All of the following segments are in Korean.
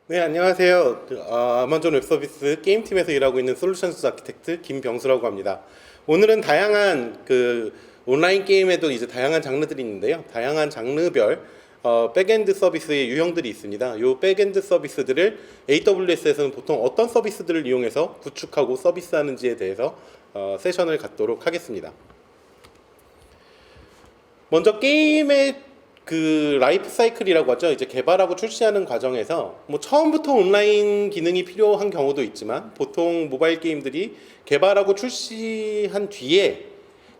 네, 안녕하세요. 아마존 웹서비스 게임팀에서 일하고 있는 솔루션스 아키텍트 김병수라고 합니다. 오늘은 다양한 온라인 게임에도 이제 다양한 장르들이 있는데요. 다양한 장르별 백엔드 서비스의 유형들이 있습니다. 이 백엔드 서비스들을 AWS에서는 보통 어떤 서비스들을 이용해서 구축하고 서비스하는지에 대해서 세션을 갖도록 하겠습니다. 먼저 게임의 라이프 사이클이라고 하죠. 이제 개발하고 출시하는 과정에서 뭐 처음부터 온라인 기능이 필요한 경우도 있지만 보통 모바일 게임들이 개발하고 출시한 뒤에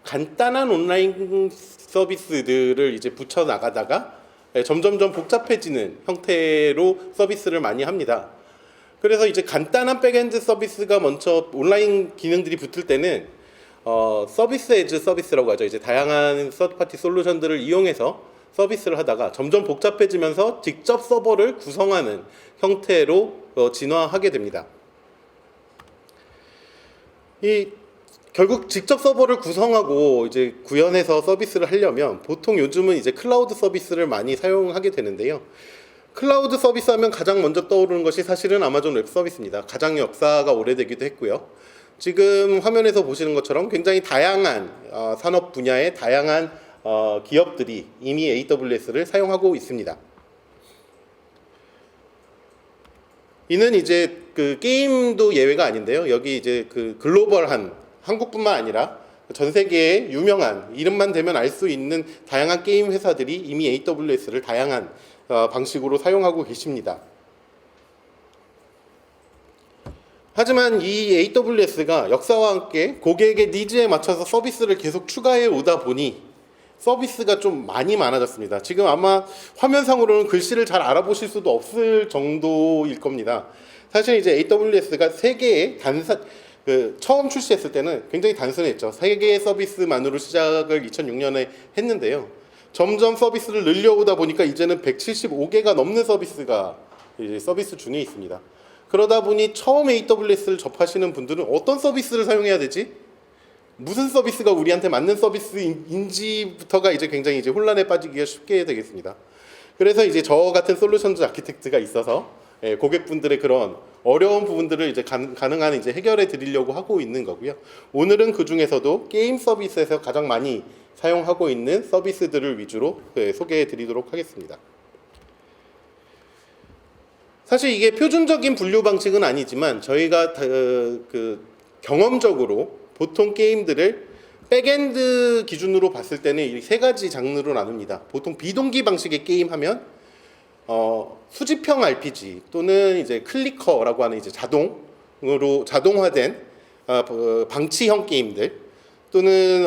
간단한 온라인 서비스들을 이제 붙여 나가다가 점점점 복잡해지는 형태로 서비스를 많이 합니다. 그래서 이제 간단한 백엔드 서비스가 먼저 온라인 기능들이 붙을 때는 서비스 에즈 서비스라고 하죠. 이제 다양한 서드파티 솔루션들을 이용해서 서비스를 하다가 점점 복잡해지면서 직접 서버를 구성하는 형태로 진화하게 됩니다. 결국 직접 서버를 구성하고 이제 구현해서 서비스를 하려면 보통 요즘은 이제 클라우드 서비스를 많이 사용하게 되는데요. 클라우드 서비스 하면 가장 먼저 떠오르는 것이 사실은 아마존 웹 서비스입니다. 가장 역사가 오래되기도 했고요. 지금 화면에서 보시는 것처럼 굉장히 다양한 산업 분야의 다양한 기업들이 이미 AWS를 사용하고 있습니다. 이는 이제 게임도 예외가 아닌데요. 여기 이제 글로벌한 한국뿐만 아니라 전 세계의 유명한 이름만 대면 알 수 있는 다양한 게임 회사들이 이미 AWS를 다양한 방식으로 사용하고 계십니다. 하지만 이 AWS가 역사와 함께 고객의 니즈에 맞춰서 서비스를 계속 추가해 오다 보니 서비스가 좀 많아졌습니다. 지금 아마 화면상으로는 글씨를 잘 알아보실 수도 없을 정도일 겁니다. 사실 이제 AWS가 세계의 처음 출시했을 때는 굉장히 단순했죠. 세 개의 서비스만으로 시작을 2006년에 했는데요. 점점 서비스를 늘려오다 보니까 이제는 175개가 넘는 서비스가 이제 서비스 중에 있습니다. 그러다 보니 처음 AWS를 접하시는 분들은 어떤 서비스를 사용해야 되지? 무슨 서비스가 우리한테 맞는 서비스인지부터가 이제 굉장히 이제 혼란에 빠지기가 쉽게 되겠습니다. 그래서 이제 저 같은 솔루션즈 아키텍트가 있어서 고객분들의 그런 어려운 부분들을 이제 가능한 이제 해결해 드리려고 하고 있는 거고요. 오늘은 그 중에서도 게임 서비스에서 가장 많이 사용하고 있는 서비스들을 위주로 소개해 드리도록 하겠습니다. 사실 이게 표준적인 분류 방식은 아니지만 저희가 경험적으로 보통 게임들을 백엔드 기준으로 봤을 때는 이 세 가지 장르로 나눕니다. 보통 비동기 방식의 게임 하면 수집형 RPG 또는 이제 클리커라고 하는 이제 자동화된 방치형 게임들 또는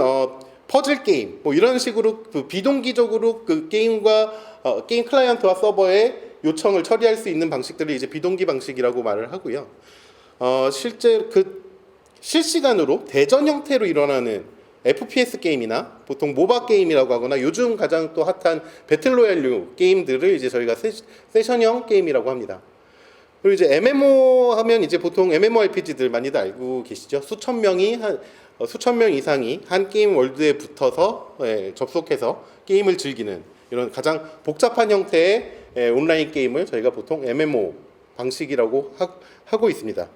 퍼즐 게임 뭐 이런 식으로 비동기적으로 게임과 게임 클라이언트와 서버의 요청을 처리할 수 있는 방식들을 이제 비동기 방식이라고 말을 하고요. 실제 실시간으로 대전 형태로 일어나는 FPS 게임이나 보통 모바 게임이라고 하거나 요즘 가장 또 핫한 배틀로얄류 게임들을 이제 저희가 세션형 게임이라고 합니다. 그리고 이제 MMO 하면 이제 보통 MMORPG들 많이들 알고 계시죠? 수천 명 이상이 한 게임 월드에 붙어서 접속해서 게임을 즐기는 이런 가장 복잡한 형태의 온라인 게임을 저희가 보통 MMO 방식이라고 하고 있습니다.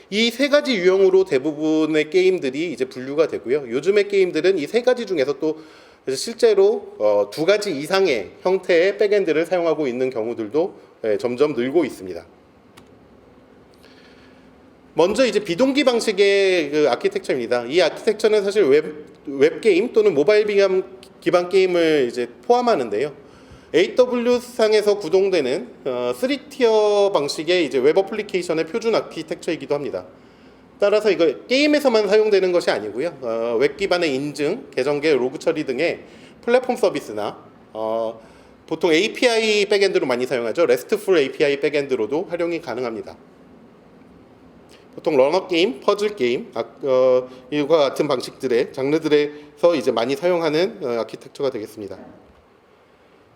이 세 가지 유형으로 대부분의 게임들이 이제 분류가 되고요. 요즘의 게임들은 이 세 가지 중에서 또 실제로 두 가지 이상의 형태의 백엔드를 사용하고 있는 경우들도 점점 늘고 있습니다. 먼저 이제 비동기 방식의 아키텍처입니다. 이 아키텍처는 사실 웹 게임 또는 모바일 기반 게임을 이제 포함하는데요. AWS 상에서 구동되는 3티어 방식의 이제 웹 어플리케이션의 표준 아키텍처이기도 합니다. 따라서 이거 게임에서만 사용되는 것이 아니고요. 웹 기반의 인증, 계정계, 로그 처리 등의 플랫폼 서비스나 보통 API 백엔드로 많이 사용하죠. RESTful API 백엔드로도 활용이 가능합니다. 보통 러너 게임, 퍼즐 게임, 이와 같은 방식들의 장르들에서 이제 많이 사용하는 아키텍처가 되겠습니다.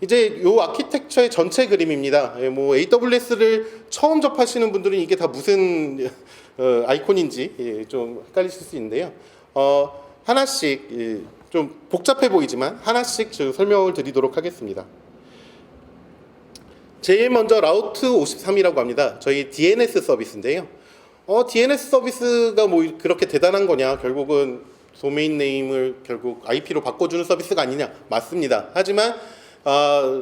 이제 요 아키텍처의 전체 그림입니다. 뭐 AWS를 처음 접하시는 분들은 이게 다 무슨 아이콘인지 좀 헷갈리실 수 있는데요. 하나씩 좀 복잡해 보이지만 하나씩 설명을 드리도록 하겠습니다. 제일 먼저 라우트 53이라고 합니다. 저희 DNS 서비스인데요. DNS 서비스가 뭐 그렇게 대단한 거냐? 결국은 도메인 네임을 결국 IP로 바꿔주는 서비스가 아니냐? 맞습니다. 하지만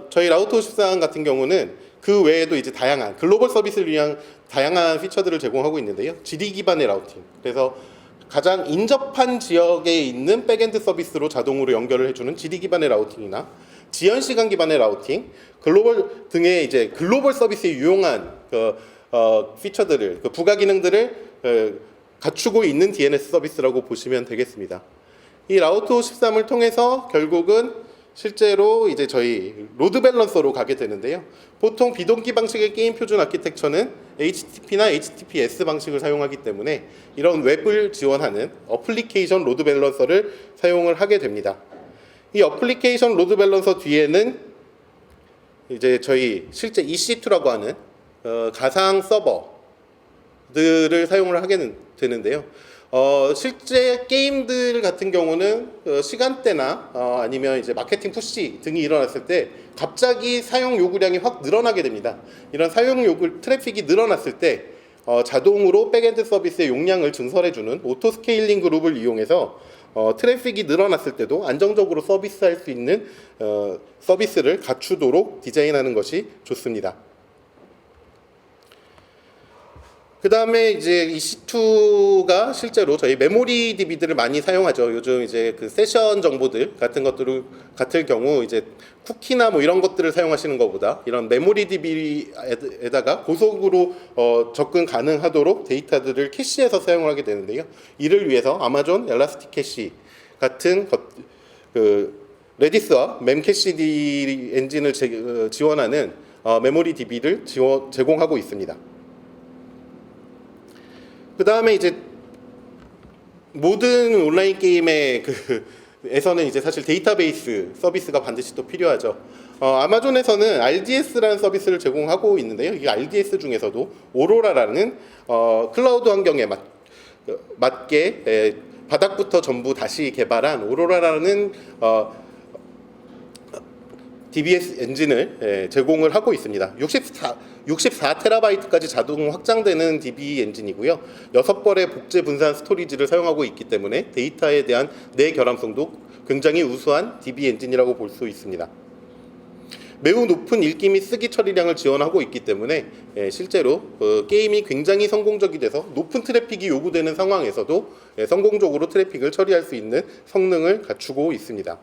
저희 라우트 53 같은 경우는 그 외에도 이제 다양한 글로벌 서비스를 위한 다양한 피처들을 제공하고 있는데요. GD 기반의 라우팅. 그래서 가장 인접한 지역에 있는 백엔드 서비스로 자동으로 연결을 해주는 GD 기반의 라우팅이나 지연 시간 기반의 라우팅, 글로벌 등의 이제 글로벌 서비스에 유용한 피처들을 부가 기능들을 갖추고 있는 DNS 서비스라고 보시면 되겠습니다. 이 라우트 53을 통해서 결국은 실제로 이제 저희 로드 밸런서로 가게 되는데요. 보통 비동기 방식의 게임 표준 아키텍처는 HTTP나 HTTPS 방식을 사용하기 때문에 이런 웹을 지원하는 어플리케이션 로드 밸런서를 사용을 하게 됩니다. 이 어플리케이션 로드 밸런서 뒤에는 이제 저희 실제 EC2라고 하는 가상 서버들을 사용을 하게 되는데요. 실제 게임들 같은 경우는 시간대나 아니면 이제 마케팅 푸시 등이 일어났을 때 갑자기 사용 요구량이 확 늘어나게 됩니다. 이런 사용 요구 트래픽이 늘어났을 때 자동으로 백엔드 서비스의 용량을 증설해주는 오토 스케일링 그룹을 이용해서 트래픽이 늘어났을 때도 안정적으로 서비스할 수 있는 서비스를 갖추도록 디자인하는 것이 좋습니다. 그 다음에 이제 EC2가 실제로 저희 메모리 DB들을 많이 사용하죠. 요즘 이제 그 세션 정보들 같은 것들 같을 경우 이제 쿠키나 뭐 이런 것들을 사용하시는 것보다 이런 메모리 DB에다가 고속으로 접근 가능하도록 데이터들을 캐시해서 사용을 하게 되는데요. 이를 위해서 아마존 엘라스틱 캐시 같은 레디스와 멤캐시디 엔진을 지원하는 메모리 DB를 제공하고 있습니다. 그 다음에 이제 모든 온라인 게임의 에서는 이제 사실 데이터베이스 서비스가 반드시 또 필요하죠. 아마존에서는 RDS라는 서비스를 제공하고 있는데요. 이 RDS 중에서도 오로라라는 클라우드 환경에 맞게 바닥부터 전부 다시 개발한 오로라라는 DBS 엔진을 제공을 하고 있습니다. 64TB까지 자동 확장되는 DB 엔진이고요. 6벌의 복제 분산 스토리지를 사용하고 있기 때문에 데이터에 대한 내결함성도 굉장히 우수한 DB 엔진이라고 볼 수 있습니다. 매우 높은 읽기 및 쓰기 처리량을 지원하고 있기 때문에 실제로 게임이 굉장히 성공적이 돼서 높은 트래픽이 요구되는 상황에서도 성공적으로 트래픽을 처리할 수 있는 성능을 갖추고 있습니다.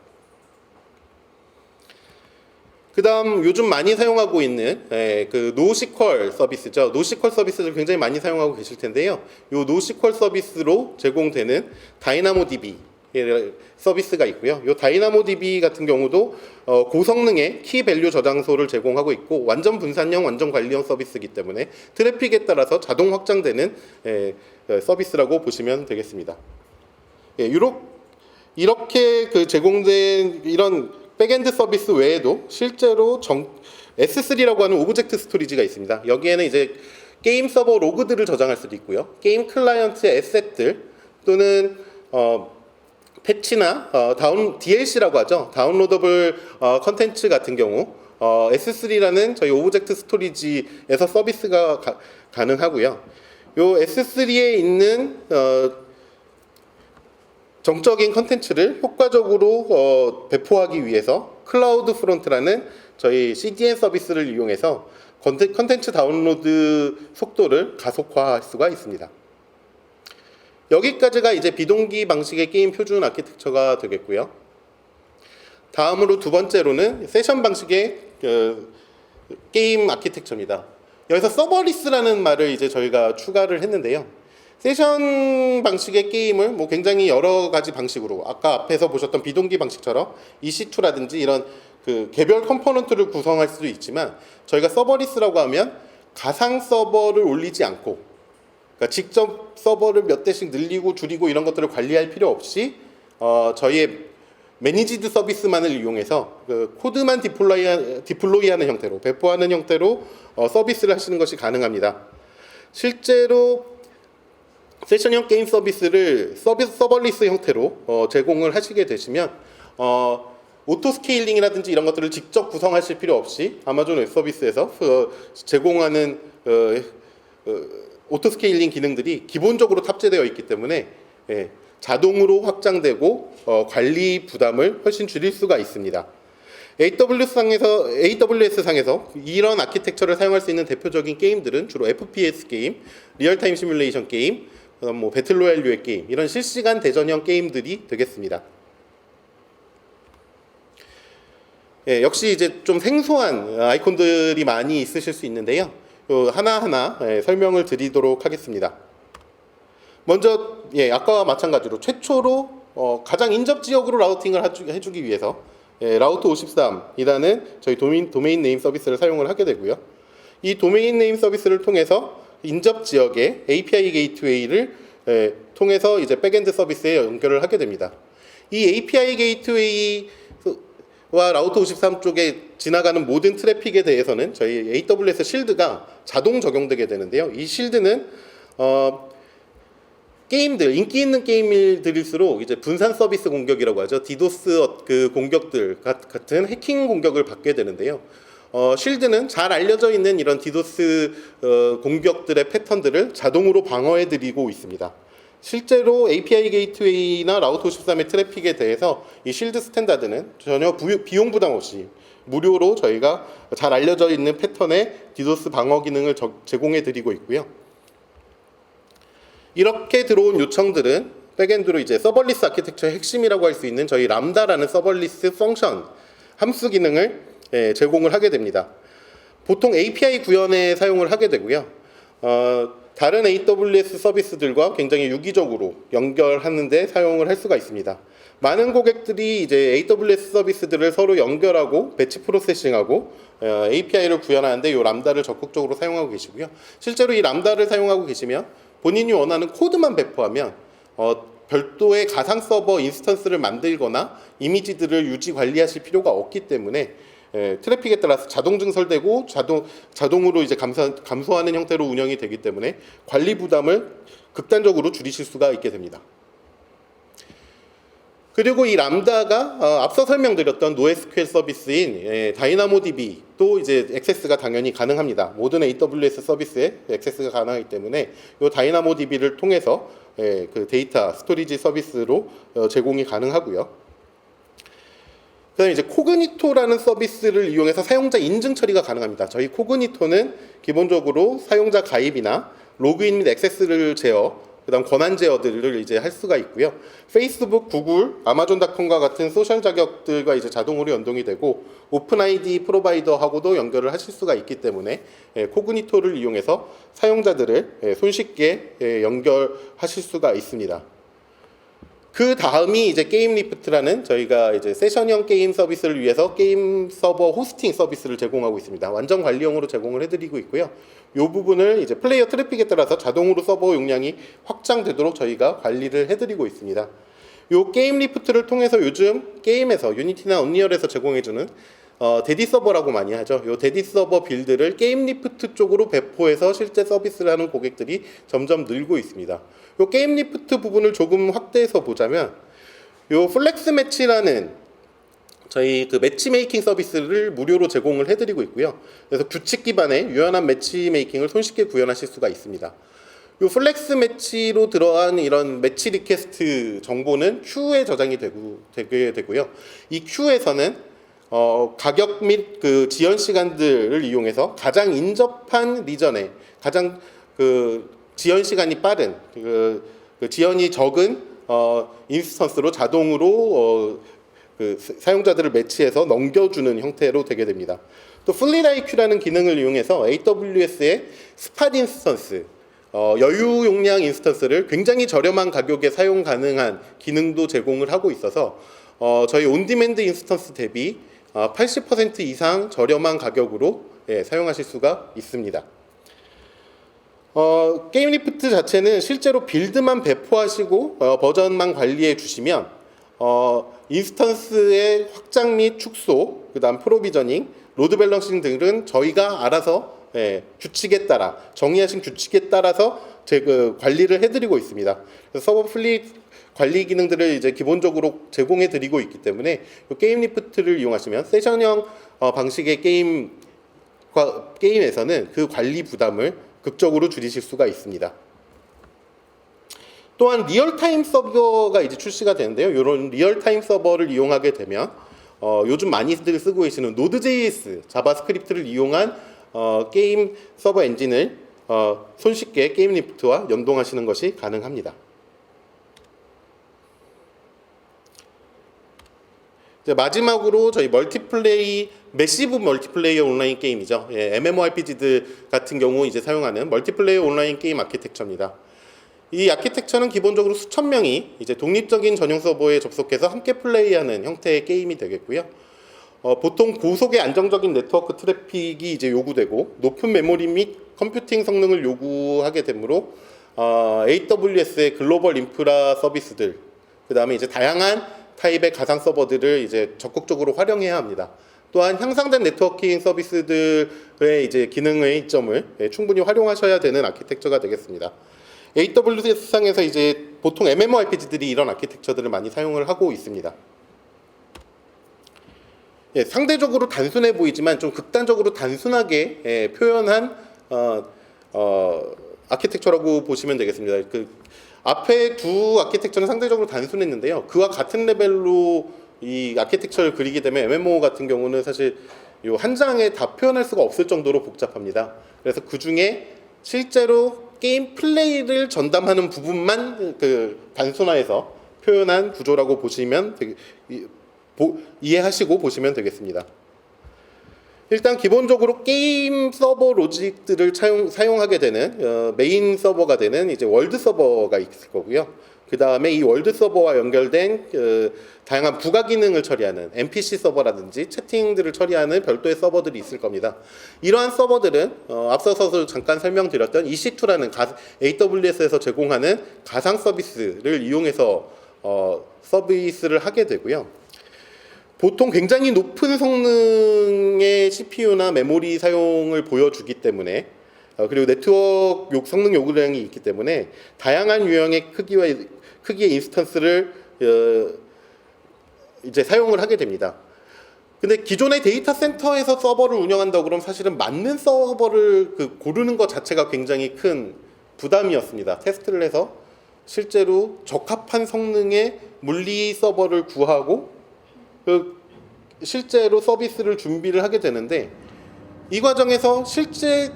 그 다음 요즘 많이 사용하고 있는 그 노시퀄 서비스죠. 노시퀄 서비스를 굉장히 많이 사용하고 계실 텐데요. 이 노시퀄 서비스로 제공되는 다이나모DB 서비스가 있고요. 이 다이나모DB 같은 경우도 고성능의 키밸류 저장소를 제공하고 있고 완전 분산형, 완전 관리형 서비스이기 때문에 트래픽에 따라서 자동 확장되는 서비스라고 보시면 되겠습니다. 이렇게 제공된 이런 백엔드 서비스 외에도 실제로 S3라고 하는 오브젝트 스토리지가 있습니다. 여기에는 이제 게임 서버 로그들을 저장할 수도 있고요. 게임 클라이언트의 에셋들 또는 패치나 DLC라고 하죠. 다운로더블 컨텐츠 같은 경우 S3라는 저희 오브젝트 스토리지에서 서비스가 가능하고요. 요 S3에 있는 정적인 컨텐츠를 효과적으로 배포하기 위해서 클라우드 프론트라는 저희 CDN 서비스를 이용해서 컨텐츠 다운로드 속도를 가속화할 수가 있습니다. 여기까지가 이제 비동기 방식의 게임 표준 아키텍처가 되겠고요. 다음으로 두 번째로는 세션 방식의 게임 아키텍처입니다. 여기서 서버리스라는 말을 이제 저희가 추가를 했는데요. 세션 방식의 게임을 뭐 굉장히 여러 가지 방식으로 아까 앞에서 보셨던 비동기 방식처럼 EC2라든지 이런 개별 컴포넌트를 구성할 수도 있지만 저희가 서버리스라고 하면 가상 서버를 올리지 않고 그러니까 직접 서버를 몇 대씩 늘리고 줄이고 이런 것들을 관리할 필요 없이 저희의 매니지드 서비스만을 이용해서 코드만 디플로이하는 형태로 배포하는 형태로 서비스를 하시는 것이 가능합니다. 실제로 세션형 게임 서비스를 서버리스 형태로 제공을 하시게 되시면 오토 스케일링이라든지 이런 것들을 직접 구성하실 필요 없이 아마존 웹 서비스에서 제공하는 오토 스케일링 기능들이 기본적으로 탑재되어 있기 때문에 자동으로 확장되고 관리 부담을 훨씬 줄일 수가 있습니다. AWS 상에서 이런 아키텍처를 사용할 수 있는 대표적인 게임들은 주로 FPS 게임, 리얼타임 시뮬레이션 게임, 뭐 배틀로얄 류의 게임, 이런 실시간 대전형 게임들이 되겠습니다. 역시 이제 좀 생소한 아이콘들이 많이 있으실 수 있는데요. 하나하나 설명을 드리도록 하겠습니다. 먼저 아까와 마찬가지로 최초로 가장 인접 지역으로 라우팅을 해주기 위해서 라우터 53이라는 저희 도메인 네임 서비스를 사용을 하게 되고요. 이 도메인 네임 서비스를 통해서 인접 지역의 API 게이트웨이를 통해서 이제 백엔드 서비스에 연결을 하게 됩니다. 이 API 게이트웨이와 라우터 53 쪽에 지나가는 모든 트래픽에 대해서는 저희 AWS 실드가 자동 적용되게 되는데요. 이 실드는 게임들, 인기 있는 게임들일수록 이제 분산 서비스 공격이라고 하죠. 디도스 그 공격들 같은 해킹 공격을 받게 되는데요. 쉴드는 잘 알려져 있는 이런 디도스 공격들의 패턴들을 자동으로 방어해드리고 있습니다. 실제로 API 게이트웨이나 라우터 53의 트래픽에 대해서 이 쉴드 스탠다드는 전혀 비용 부담 없이 무료로 저희가 잘 알려져 있는 패턴의 디도스 방어 기능을 제공해드리고 있고요. 이렇게 들어온 요청들은 백엔드로 이제 서벌리스 아키텍처의 핵심이라고 할 수 있는 저희 람다라는 서벌리스 펑션 함수 기능을 제공을 하게 됩니다. 보통 API 구현에 사용을 하게 되고요. 다른 AWS 서비스들과 굉장히 유기적으로 연결하는 데 사용을 할 수가 있습니다. 많은 고객들이 이제 AWS 서비스들을 서로 연결하고 배치 프로세싱하고 API를 구현하는데 이 람다를 적극적으로 사용하고 계시고요. 실제로 이 람다를 사용하고 계시면 본인이 원하는 코드만 배포하면 별도의 가상 서버 인스턴스를 만들거나 이미지들을 유지 관리하실 필요가 없기 때문에 트래픽에 따라서 자동 증설되고 자동으로 이제 감소하는 형태로 운영이 되기 때문에 관리 부담을 극단적으로 줄이실 수가 있게 됩니다. 그리고 이 람다가 앞서 설명드렸던 NoSQL 서비스인 다이나모DB도 이제 액세스가 당연히 가능합니다. 모든 AWS 서비스에 액세스가 가능하기 때문에 이 다이나모DB를 통해서 그 데이터 스토리지 서비스로 제공이 가능하고요. 그다음에 이제 코그니토라는 서비스를 이용해서 사용자 인증 처리가 가능합니다. 저희 코그니토는 기본적으로 사용자 가입이나 로그인 및 액세스를 제어, 그다음 권한 제어들을 이제 할 수가 있고요. 페이스북, 구글, 아마존닷컴과 같은 소셜 자격들과 이제 자동으로 연동이 되고 오픈 아이디 프로바이더하고도 연결을 하실 수가 있기 때문에 코그니토를 이용해서 사용자들을 손쉽게 연결하실 수가 있습니다. 그 다음이 이제 게임 리프트라는 저희가 이제 세션형 게임 서비스를 위해서 게임 서버 호스팅 서비스를 제공하고 있습니다. 완전 관리형으로 제공을 해드리고 있고요. 이 부분을 이제 플레이어 트래픽에 따라서 자동으로 서버 용량이 확장되도록 저희가 관리를 해드리고 있습니다. 이 게임 리프트를 통해서 요즘 게임에서 유니티나 언리얼에서 제공해주는 데디 서버라고 많이 하죠. 이 데디 서버 빌드를 게임 리프트 쪽으로 배포해서 실제 서비스를 하는 고객들이 점점 늘고 있습니다. 이 게임 리프트 부분을 조금 확대해서 보자면 이 플렉스 매치라는 저희 그 매치메이킹 서비스를 무료로 제공을 해드리고 있고요. 그래서 규칙 기반의 유연한 매치메이킹을 손쉽게 구현하실 수가 있습니다. 이 플렉스 매치로 들어간 이런 매치 리퀘스트 정보는 큐에 저장이 되게 되고요. 이 큐에서는 가격 및 그 지연 시간들을 이용해서 가장 인접한 리전에 가장 그 지연 시간이 빠른 그 지연이 적은 인스턴스로 자동으로 그 사용자들을 매치해서 넘겨주는 형태로 되게 됩니다. 또 플릿IQ라는 기능을 이용해서 AWS의 스팟 인스턴스 여유 용량 인스턴스를 굉장히 저렴한 가격에 사용 가능한 기능도 제공을 하고 있어서 저희 온디맨드 인스턴스 대비 80% 이상 저렴한 가격으로 사용하실 수가 있습니다. 게임 리프트 자체는 실제로 빌드만 배포하시고 버전만 관리해 주시면 인스턴스의 확장 및 축소, 그 다음 프로비저닝, 로드 밸런싱 등은 저희가 알아서 규칙에 따라 정의하신 규칙에 따라서 관리를 해드리고 있습니다. 그래서 서버 플릿 관리 기능들을 이제 기본적으로 제공해드리고 있기 때문에 게임 리프트를 이용하시면 세션형 방식의 게임에서는 그 관리 부담을 극적으로 줄이실 수가 있습니다. 또한 리얼타임 서버가 이제 출시가 되는데요. 이런 리얼타임 서버를 이용하게 되면 요즘 많이들 쓰고 계시는 Node.js, 자바스크립트를 이용한 게임 서버 엔진을 손쉽게 게임 리프트와 연동하시는 것이 가능합니다. 이제 마지막으로 저희 매시브 멀티플레이어 온라인 게임이죠. MMORPG들 같은 경우 이제 사용하는 멀티플레이어 온라인 게임 아키텍처입니다. 이 아키텍처는 기본적으로 수천 명이 이제 독립적인 전용 서버에 접속해서 함께 플레이하는 형태의 게임이 되겠고요. 보통 고속의 안정적인 네트워크 트래픽이 이제 요구되고 높은 메모리 및 컴퓨팅 성능을 요구하게 되므로 AWS의 글로벌 인프라 서비스들, 그 다음에 이제 다양한 타입의 가상 서버들을 이제 적극적으로 활용해야 합니다. 또한 향상된 네트워킹 서비스들의 이제 기능의 이점을 충분히 활용하셔야 되는 아키텍처가 되겠습니다. AWS 상에서 이제 보통 MMORPG들이 이런 아키텍처들을 많이 사용을 하고 있습니다. 상대적으로 단순해 보이지만 좀 극단적으로 단순하게 표현한 아키텍처라고 보시면 되겠습니다. 그 앞에 두 아키텍처는 상대적으로 단순했는데요. 그와 같은 레벨로 이 아키텍처를 그리게 되면 MMO 같은 경우는 사실 이 한 장에 다 표현할 수가 없을 정도로 복잡합니다. 그래서 그 중에 실제로 게임 플레이를 전담하는 부분만 단순화해서 표현한 구조라고 보시면 이해하시고 보시면 되겠습니다. 일단 기본적으로 게임 서버 로직들을 사용하게 되는 메인 서버가 되는 이제 월드 서버가 있을 거고요. 그 다음에 이 월드 서버와 연결된 다양한 부가 기능을 처리하는 NPC 서버라든지 채팅들을 처리하는 별도의 서버들이 있을 겁니다. 이러한 서버들은 앞서서 잠깐 설명드렸던 EC2라는 AWS에서 제공하는 가상 서비스를 이용해서 서비스를 하게 되고요. 보통 굉장히 높은 성능의 CPU나 메모리 사용을 보여주기 때문에 그리고 네트워크 성능 요구량이 있기 때문에 다양한 유형의 크기의 인스턴스를 이제 사용을 하게 됩니다. 근데 기존의 데이터 센터에서 서버를 운영한다고 그러면 사실은 맞는 서버를 고르는 것 자체가 굉장히 큰 부담이었습니다. 테스트를 해서 실제로 적합한 성능의 물리 서버를 구하고 실제로 서비스를 준비를 하게 되는데 이 과정에서 실제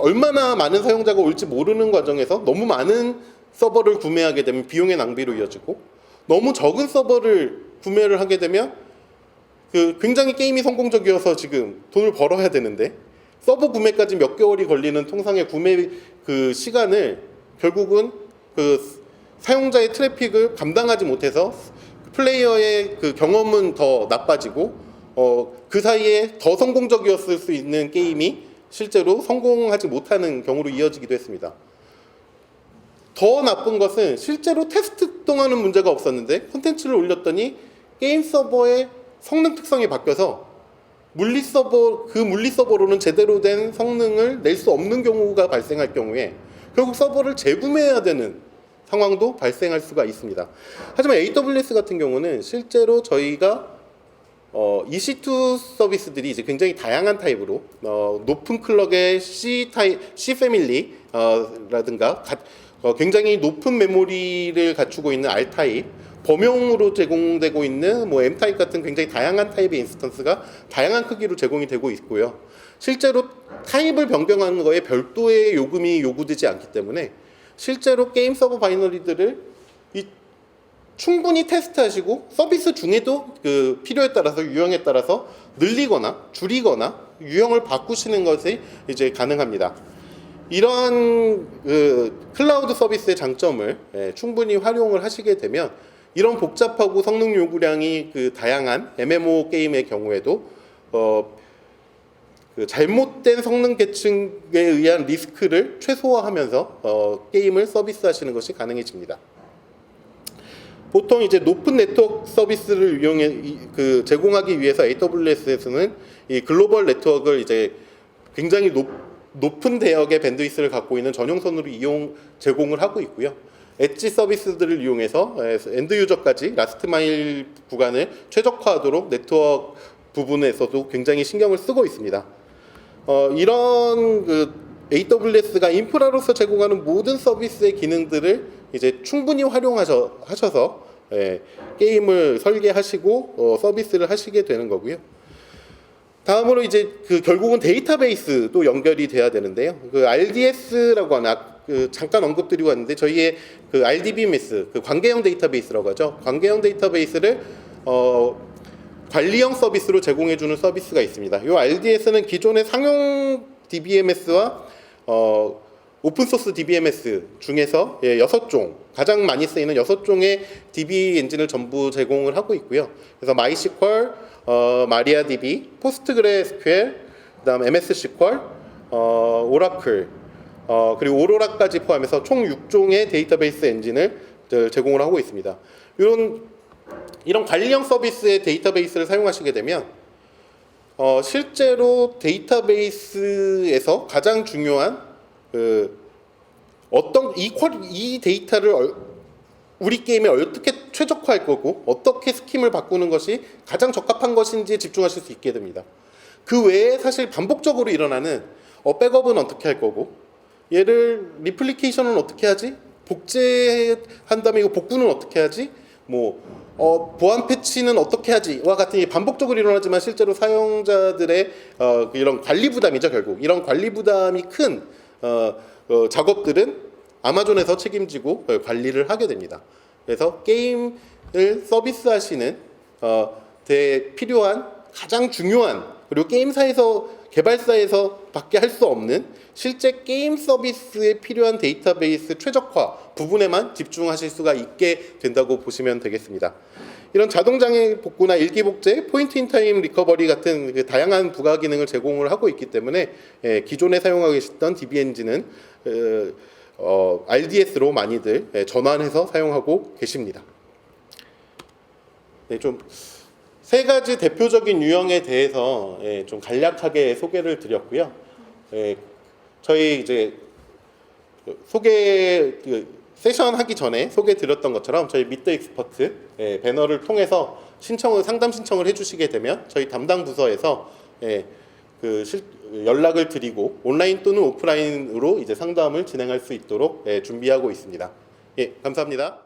얼마나 많은 사용자가 올지 모르는 과정에서 너무 많은 서버를 구매하게 되면 비용의 낭비로 이어지고 너무 적은 서버를 구매를 하게 되면 굉장히 게임이 성공적이어서 지금 돈을 벌어야 되는데 서버 구매까지 몇 개월이 걸리는 통상의 구매 시간을 결국은 사용자의 트래픽을 감당하지 못해서 플레이어의 경험은 더 나빠지고 그 사이에 더 성공적이었을 수 있는 게임이 실제로 성공하지 못하는 경우로 이어지기도 했습니다. 더 나쁜 것은 실제로 테스트 동안은 문제가 없었는데 콘텐츠를 올렸더니 게임 서버의 성능 특성이 바뀌어서 물리 서버로는 제대로 된 성능을 낼 수 없는 경우가 발생할 경우에 결국 서버를 재구매해야 되는 상황도 발생할 수가 있습니다. 하지만 AWS 같은 경우는 실제로 저희가 EC2 서비스들이 이제 굉장히 다양한 타입으로 높은 클럭의 C 패밀리 라든가 굉장히 높은 메모리를 갖추고 있는 R 타입, 범용으로 제공되고 있는 M 타입 같은 굉장히 다양한 타입의 인스턴스가 다양한 크기로 제공이 되고 있고요. 실제로 타입을 변경하는 거에 별도의 요금이 요구되지 않기 때문에 실제로 게임 서버 바이너리들을 충분히 테스트하시고 서비스 중에도 필요에 따라서 유형에 따라서 늘리거나 줄이거나 유형을 바꾸시는 것이 이제 가능합니다. 이러한 클라우드 서비스의 장점을 충분히 활용을 하시게 되면 이런 복잡하고 성능 요구량이 다양한 MMO 게임의 경우에도 잘못된 성능 계층에 의한 리스크를 최소화하면서 게임을 서비스하시는 것이 가능해집니다. 보통 이제 높은 네트워크 서비스를 제공하기 위해서 AWS에서는 이 글로벌 네트워크를 이제 굉장히 높은 대역의 밴드위스를 갖고 있는 전용선으로 제공을 하고 있고요. 엣지 서비스들을 이용해서 엔드 유저까지 라스트 마일 구간을 최적화하도록 네트워크 부분에서도 굉장히 신경을 쓰고 있습니다. 이런 AWS가 인프라로서 제공하는 모든 서비스의 기능들을 이제 충분히 활용하셔서 게임을 설계하시고 서비스를 하시게 되는 거고요. 다음으로 이제 결국은 데이터베이스도 연결이 돼야 되는데요. RDS라고 하는 잠깐 언급드리고 왔는데 저희의 RDBMS 관계형 데이터베이스라고 하죠. 관계형 데이터베이스를 관리형 서비스로 제공해주는 서비스가 있습니다. 이 RDS는 기존의 상용 DBMS와 오픈소스 DBMS 중에서 6종, 가장 많이 쓰이는 6종의 DB 엔진을 전부 제공을 하고 있고요. 그래서 MySQL, MariaDB, PostgreSQL, 그다음 MSSQL, 오라클, 그리고 오로라까지 포함해서 총 6종의 데이터베이스 엔진을 제공을 하고 있습니다. 이런 관리형 서비스의 데이터베이스를 사용하시게 되면 실제로 데이터베이스에서 가장 중요한 이 데이터를 우리 게임에 어떻게 최적화할 거고 어떻게 스킴을 바꾸는 것이 가장 적합한 것인지에 집중하실 수 있게 됩니다. 그 외에 사실 반복적으로 일어나는 백업은 어떻게 할 거고 얘를 리플리케이션은 어떻게 하지? 복제한 다음에 이거 복구는 어떻게 하지? 보안 패치는 어떻게 하지?와 같은 반복적으로 일어나지만 실제로 사용자들의 이런 관리 부담이죠. 결국 이런 관리 부담이 큰 작업들은 아마존에서 책임지고 관리를 하게 됩니다. 그래서 게임을 서비스하시는 데 필요한 가장 중요한 그리고 게임사에서 개발사에서 밖에 할 수 없는 실제 게임 서비스에 필요한 데이터베이스 최적화 부분에만 집중하실 수가 있게 된다고 보시면 되겠습니다. 이런 자동장애 복구나 일기 복제, 포인트 인 타임 리커버리 같은 다양한 부가 기능을 제공을 하고 있기 때문에 기존에 사용하고 계셨던 DB 엔진은 RDS로 많이들 전환해서 사용하고 계십니다. 네, 좀 세 가지 대표적인 유형에 대해서 좀 간략하게 소개를 드렸고요. 저희 이제 세션 하기 전에 소개 드렸던 것처럼 저희 미드 익스퍼트 배너를 통해서 상담 신청을 해주시게 되면 저희 담당 부서에서 연락을 드리고 온라인 또는 오프라인으로 이제 상담을 진행할 수 있도록 준비하고 있습니다. 감사합니다.